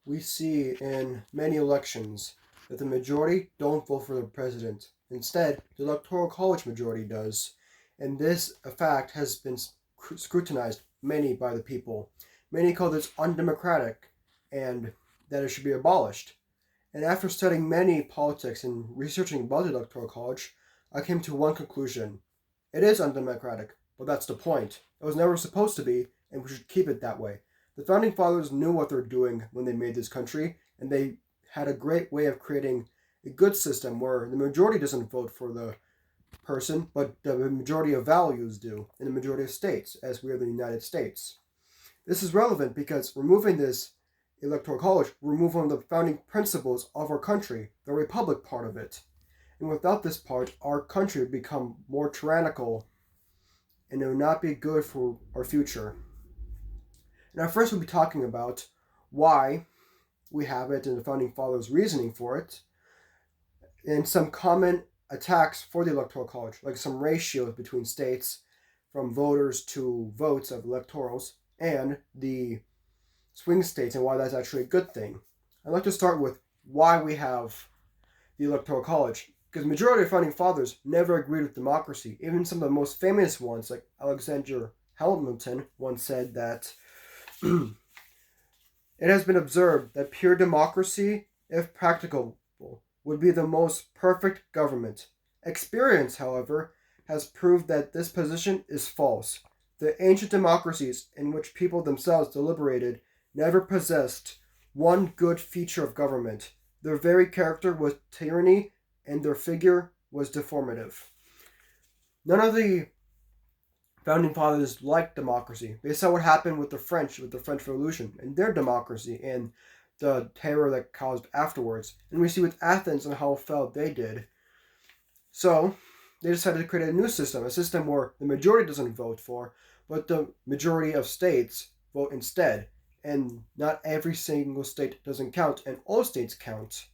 We see in many elections that the majority don't vote for the president. Instead, the Electoral College majority does. And this fact has been scrutinized many by the people. Many call this undemocratic and that it should be abolished. And after studying many politics and researching about the Electoral College, I came to one conclusion. It is undemocratic, but that's the point. It was never supposed to be, and we should keep it that way. The founding fathers knew what they were doing when they made this country, and they had a great way of creating a good system where the majority doesn't vote for the person, but the majority of values do in the majority of states, as we are the United States. This is relevant because removing this electoral college remove one of the founding principles of our country, the republic part of it. And without this part, our country would become more tyrannical and it would not be good for our future. And at first we'll be talking about why we have it and the founding fathers' reasoning for it, and some common attacks for the electoral college, like some ratios between states from voters to votes of electorals, and the swing states and why that's actually a good thing. I'd like to start with why we have the electoral college, because the majority of founding fathers never agreed with democracy. Even some of the most famous ones, like Alexander Hamilton, once said that it has been observed that pure democracy, if practicable, would be the most perfect government. Experience, however, has proved that this position is false. The ancient democracies in which people themselves deliberated never possessed one good feature of government. Their very character was tyranny, and their figure was deformative. None of the founding fathers liked democracy. They saw what happened with the French Revolution, and their democracy, and the terror that caused afterwards. And we see with Athens and how well they did. So, they decided to create a new system, a system where the majority doesn't vote for, but the majority of states vote instead. And not every single state doesn't count, and all states count.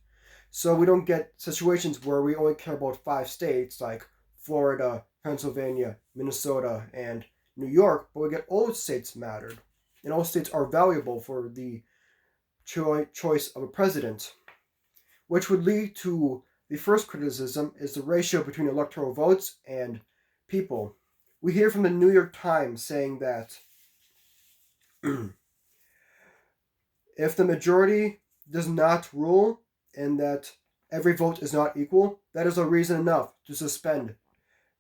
So we don't get situations where we only care about 5 states like Florida, Pennsylvania, Minnesota, and New York, but we get all states mattered. And all states are valuable for the choice of a president, which would lead to the first criticism is the ratio between electoral votes and people. We hear from the New York Times saying that if the majority does not rule and that every vote is not equal, that is a reason enough to suspend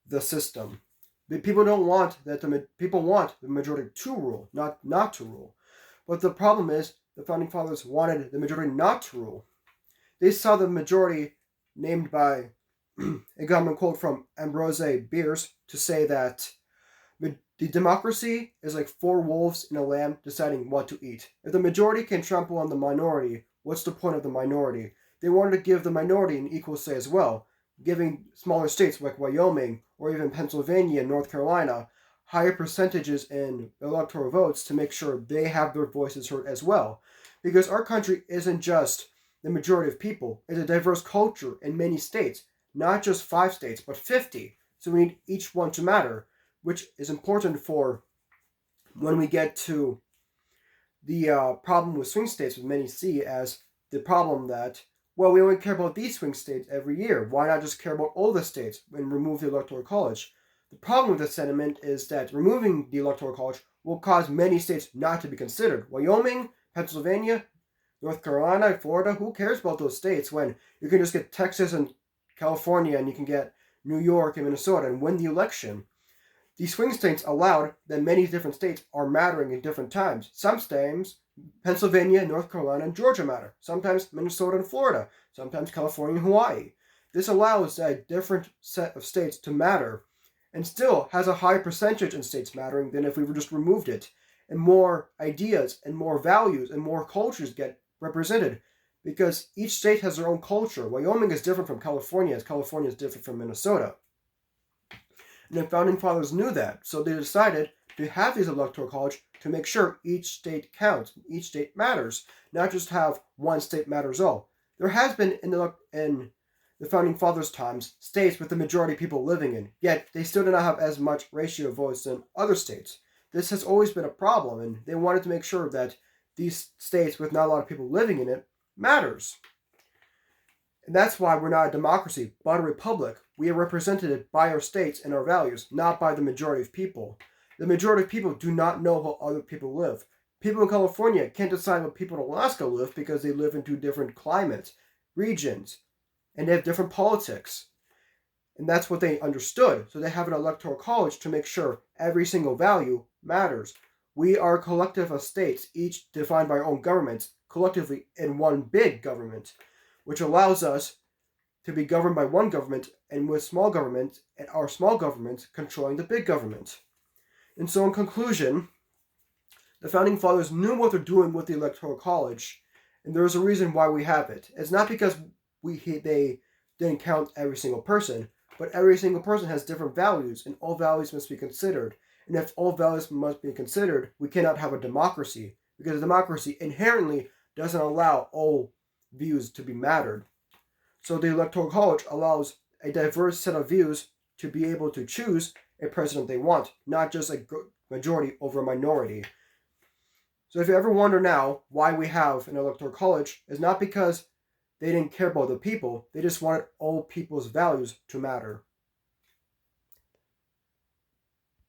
the system. The people don't want that people want the majority to rule, not to rule. But the problem is the founding fathers wanted the majority not to rule. They saw the majority named by a government quote from Ambrose Bierce to say that the democracy is like 4 wolves in a lamb deciding what to eat. If the majority can trample on the minority, what's the point of the minority? They wanted to give the minority an equal say as well, giving smaller states like Wyoming or even Pennsylvania and North Carolina higher percentages in electoral votes to make sure they have their voices heard as well. Because our country isn't just the majority of people, it's a diverse culture in many states, not just 5 states, but 50. So we need each one to matter, which is important for when we get to the problem with swing states, with many see as the problem that, well, we only care about these swing states every year. Why not just care about all the states and remove the electoral college? The problem with this sentiment is that removing the electoral college will cause many states not to be considered. Wyoming, Pennsylvania, North Carolina, Florida, who cares about those states when you can just get Texas and California and you can get New York and Minnesota and win the election? These swing states allowed that many different states are mattering in different times. Sometimes Pennsylvania, North Carolina, and Georgia matter. Sometimes Minnesota and Florida. Sometimes California and Hawaii. This allows a different set of states to matter and still has a higher percentage in states mattering than if we just removed it. And more ideas and more values and more cultures get represented because each state has their own culture. Wyoming is different from California as California is different from Minnesota. And the founding fathers knew that, so they decided to have these electoral college to make sure each state counts, each state matters, not just have one state matters all. There has been in the founding fathers' times states with the majority of people living in, yet they still do not have as much ratio of votes than other states. This has always been a problem, and they wanted to make sure that these states with not a lot of people living in it matters. And that's why we're not a democracy, but a republic. We are represented by our states and our values, not by the majority of people. The majority of people do not know how other people live. People in California can't decide what people in Alaska live because they live in two different climates, regions, and they have different politics. And that's what they understood. So they have an electoral college to make sure every single value matters. We are a collective of states, each defined by our own governments, collectively in one big government, which allows us to be governed by one government and with small government, and our small government controlling the big government. And so in conclusion, the Founding Fathers knew what they're doing with the Electoral College, and there's a reason why we have it. It's not because they didn't count every single person, but every single person has different values, and all values must be considered. And if all values must be considered, we cannot have a democracy, because a democracy inherently doesn't allow all views to be mattered. So the Electoral College allows a diverse set of views to be able to choose a president they want, not just a majority over a minority. So if you ever wonder now why we have an Electoral College, it's not because they didn't care about the people, they just wanted all people's values to matter.